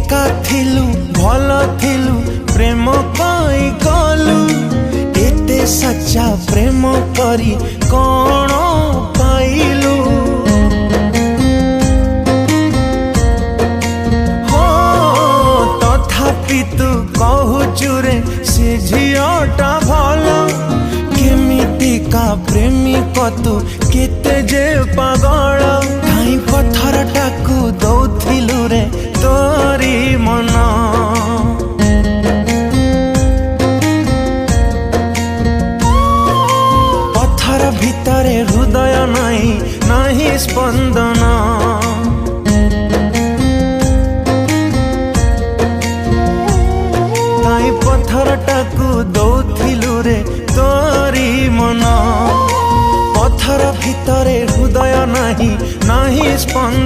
एका थिलु भल थिलु प्रेम कई गलु एते सच्चा प्रेम करी कौन पाइलु हो तथापि तू कहूचु रे से झीटा भल केमितिका प्रेमिक तू केते जे पागल काई पत्थर टाकू दौथिलु रे तोरी मन पत्थर भितरे हृदय नहीं नहीं स्पंदन काई पत्थर टाकू दौथिलु रे तोरी मन पत्थर भितरे हृदय नहीं नहीं स्पंदन